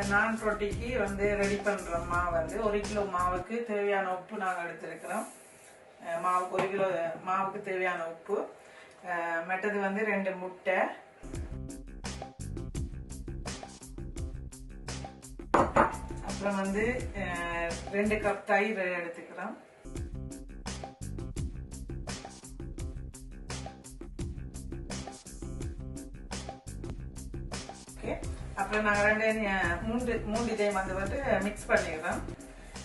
நான் ரொட்டிக்கு வந்து ரெடி பண்ணுற மாவு வந்து 1 கிலோ மாவுக்கு தேவையான உப்பு நாங்கள் எடுத்துருக்கிறோம். மாவுக்கு 1 கிலோ மாவுக்கு தேவையான உப்பு, மற்றது வந்து 2 முட்டை, அப்புறம் வந்து 2 கப் தயிர் எடுத்துக்கிறோம். அப்புறம் நாங்கள் மூன்று இதையும் வந்து மிக்ஸ் பண்ணிக்கிறோம்.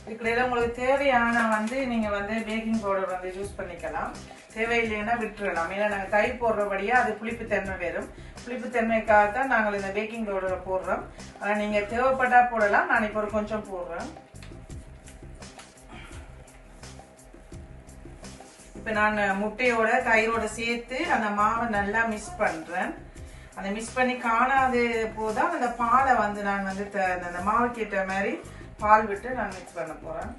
இதுக்குள்ள உங்களுக்கு தேவையான வந்து நீங்கள் வந்து பேக்கிங் பவுடர் வந்து யூஸ் பண்ணிக்கலாம், தேவையில்லைன்னா விட்டுறலாம். ஏன்னா நாங்கள் தயிர் போடுறபடியாக அது புளிப்புத்தன்மை வரும். புளிப்புத்தன்மைக்காகத்தான் நாங்கள் இந்த பேக்கிங் பவுடரை போடுறோம். ஆனால் நீங்கள் தேவைப்பட்டா போடலாம். நான் இப்போ ஒரு கொஞ்சம் போடுறேன். இப்போ நான் முட்டையோட தயிரோட சேர்த்து அந்த மாவை நல்லா மிக்ஸ் பண்ணுறேன். அந்த மிக்ஸ் பண்ணி காணாது போதான் அந்த பாலை வந்து நான் வந்து அந்த மாவுக்கு ஏற்ற மாதிரி பால் விட்டு நான் மிக்ஸ் பண்ண போறேன்.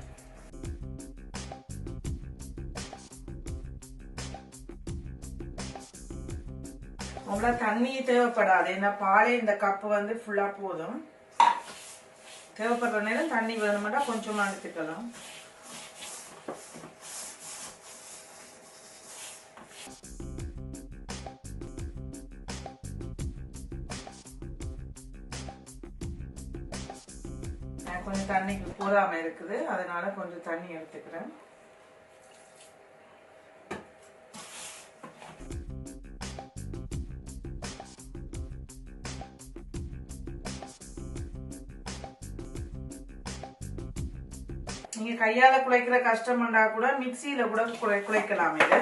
உங்களுக்கு தண்ணி தேவைப்படாது, ஏன்னா பாலே இந்த கப்பு வந்து ஃபுல்லா போதும். தேவைப்படுற நேரம் தண்ணி வேணுமெண்டா கொஞ்சமா எடுத்துக்கலாம். கொஞ்சம் தண்ணிக்கு போதாம இருக்குது, அதனால கொஞ்சம் தண்ணி எடுத்துக்கிறேன். நீங்க கையால குழைக்கிற கஷ்டம்னா கூட மிக்சியில கூட குழைக்கலாம். இது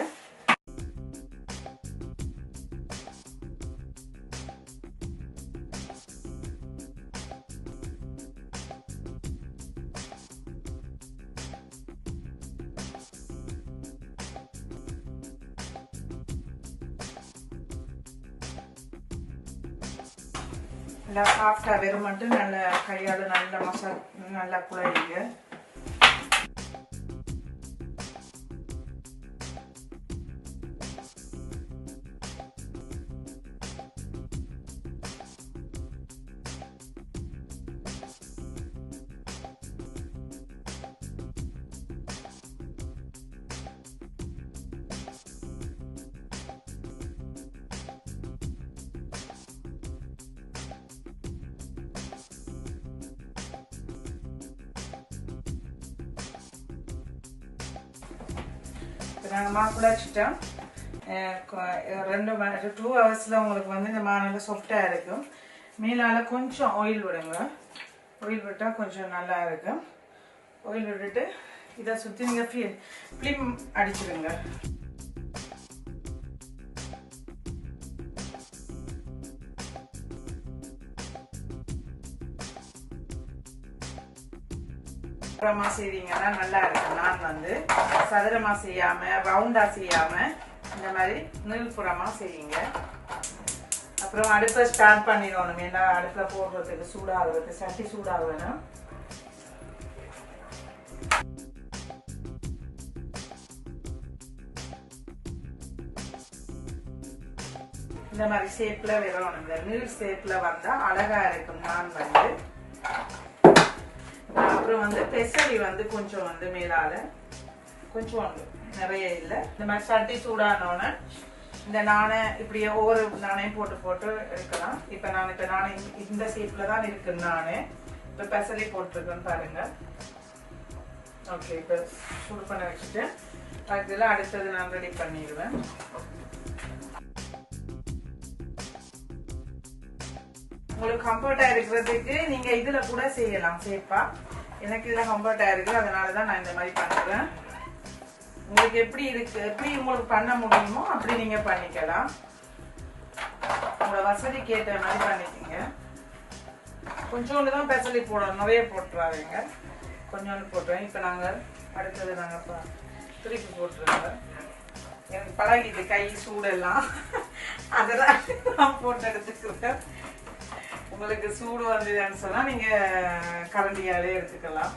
நல்லா சாஃப்டா வெறும் மட்டும் நல்ல கையால நல்ல மசாலா நல்லா குழைங்க. நாங்கள் மாவு குழச்சிட்டோம். 2 ஹவர்ஸில் உங்களுக்கு வந்து இந்த மாவு நல்லா சாஃப்டாக இருக்கும். மேலால் கொஞ்சம் ஆயில் விடுங்க. ஆயில் விட்டால் கொஞ்சம் நல்லா இருக்கும். ஆயில் விட்டுட்டு இதை சுற்றி நீங்கள் ஃபிலிம் அடிச்சிடுங்க. சதுரமா செய்வீங்கன்னா நல்லா இருக்கும். நான் வந்து சதுரமா செய்யாம ரவுண்டா செய்யாம இந்த மாதிரி நீள்புறமா செய்யுங்க. அப்புறம் அடுப்பை ஸ்டார்ட் பண்ணிடணும். ஏன்னா அடுப்புல போடுறதுக்கு சூடாகிறது, சட்டி சூடாகணும். இந்த மாதிரி ஷேப்ல வரணும். இந்த நீள் ஷேப்ல வந்தா அழகா இருக்கும். நான் வந்து அப்புறம் வந்து பெசரி வந்து கொஞ்சம் வந்து மேலால கொஞ்சம் நிறைய இல்லை. இந்த மாதிரி சட்டி சூடானோன்னு இந்த நாணை இப்படியே ஒவ்வொரு நாணையும் போட்டு எடுக்கலாம். இப்போ நான் இந்த ஷேப்ல தான் இருக்கு. நான் இப்போ பெசரி போட்டிருக்கேன்னு பாருங்க. ஓகே, இப்போ சூடு பண்ண வச்சுட்டு அதுல அடுத்தது நான் ரெடி பண்ணிடுவேன். உங்களுக்கு கம்ஃபர்ட்டா இருக்கிறதுக்கு நீங்க இதுல கூட செய்யலாம் சேஃபா. எனக்கு இதுல கம்ஃபர்ட்டா இருக்கு, அதனாலதான் நான் இந்த மாதிரி பண்றேன். உங்களுக்கு எப்படி உங்களுக்கு பண்ண முடியுமோ அப்படி நீங்க பண்ணிக்கலாம். உங்களோட வசதிக்கு ஏற்ற மாதிரி பண்ணிக்கோங்க. கொஞ்சோண்டு தான் பெசலி போடணும், நிறைய போட்டுறாதீங்க. கொஞ்சோண்டு போட்டுருவேன். இப்போ நாங்கள் அடுத்தது நாங்கள் திருப்பி போட்டுருங்க. எனக்கு பழகிது கை சூடெல்லாம், அதெல்லாம் நான் போட்டு எடுத்துக்கிறேன். உங்களுக்கு சூடு வந்ததுன்னு சொன்னா நீங்க கரண்டியாலே எடுத்துக்கலாம்.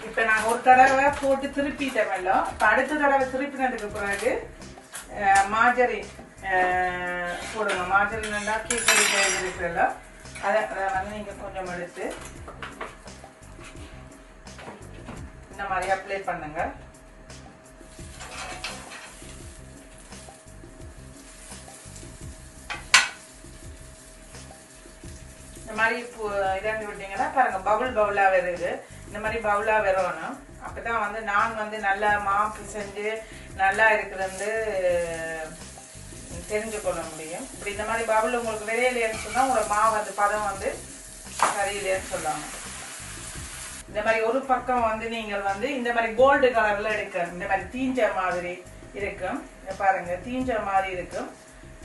இப்போ நான் ஒரு தடவை போட்டு திருப்பிட்டேன் எல்லாம். இப்போ அடுத்த தடவை திருப்பினதுக்கு பிறகு மார்ஜரின் போடுங்க. மார்ஜரின் கேக் இருக்குல்ல, அதை வந்து நீங்கள் கொஞ்சம் எடுத்து இந்த மாதிரி அப்ளை பண்ணுங்க. இந்த மாதிரி இதாண்டி விட்டீங்கன்னா பாருங்க பவுல் பவுலா வருது. இந்த மாதிரி பவுலா வரணும். அப்பதான் வந்து நான் வந்து நல்லா மாவு செஞ்சு நல்லா இருக்கிறது தெரிஞ்சு கொள்ள முடியும். இப்படி இந்த மாதிரி பவுல் உங்களுக்கு விரையிலேன்னு சொன்னா உங்களோட மாவு வந்து பதம் வந்து சரியில்லைன்னு சொல்லாங்க. இந்த மாதிரி ஒரு பக்கம் வந்து நீங்கள் வந்து இந்த மாதிரி கோல்டு கலர்ல எடுக்கணும். இந்த மாதிரி தீஞ்ச மாதிரி இருக்கும். பாருங்க தீஞ்ச மாதிரி இருக்கும்.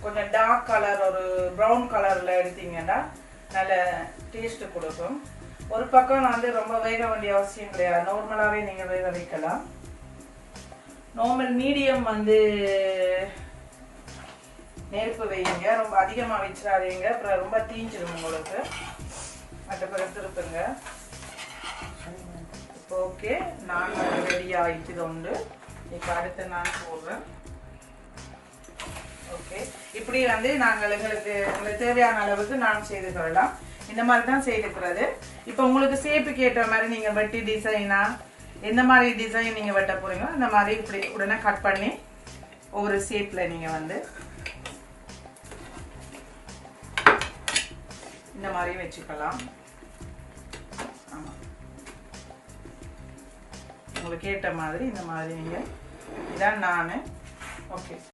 கொஞ்சம் டார்க் கலர் ஒரு ப்ரௌன் கலர்ல எடுத்தீங்கன்னா நல்ல டேஸ்ட் கொடுக்கும். ஒரு பக்கம் வந்து ரொம்ப வேக வேண்டிய அவசியம் கிடையாது. நார்மலாவே நீங்க வேக வைக்கலாம். நார்மல் மீடியம் வந்து நெருப்பு வைங்க. ரொம்ப அதிகமா வச்சிடாதீங்க, அப்புறம் ரொம்ப தீஞ்சிடும் உங்களுக்கு. மற்ற பிறகு திருப்புங்க. இப்போ ஓகே, நான் ரெடி ஆயிடுச்சு உண்டு. இப்போ அடுத்து நான் போடுறேன். ஓகே, இப்படி வந்து நாங்கள் உங்களுக்கு தேவையான அளவுக்கு நான் செய்து கொள்ளலாம். இந்த மாதிரி தான் செய்துக்கிறது. இப்போ உங்களுக்கு ஷேப்புக்கு ஏற்ற மாதிரி நீங்க வெட்டி டிசைனா எந்த மாதிரி டிசைன் நீங்க வெட்ட போறீங்களோ அந்த மாதிரி இப்படி உடனே கட் பண்ணி ஒவ்வொரு ஷேப்ல நீங்க வந்து இந்த மாதிரி வச்சுக்கலாம். ஆமா, உங்களுக்கு ஏற்ற மாதிரி இந்த மாதிரி நீங்க இதான் நான். ஓகே.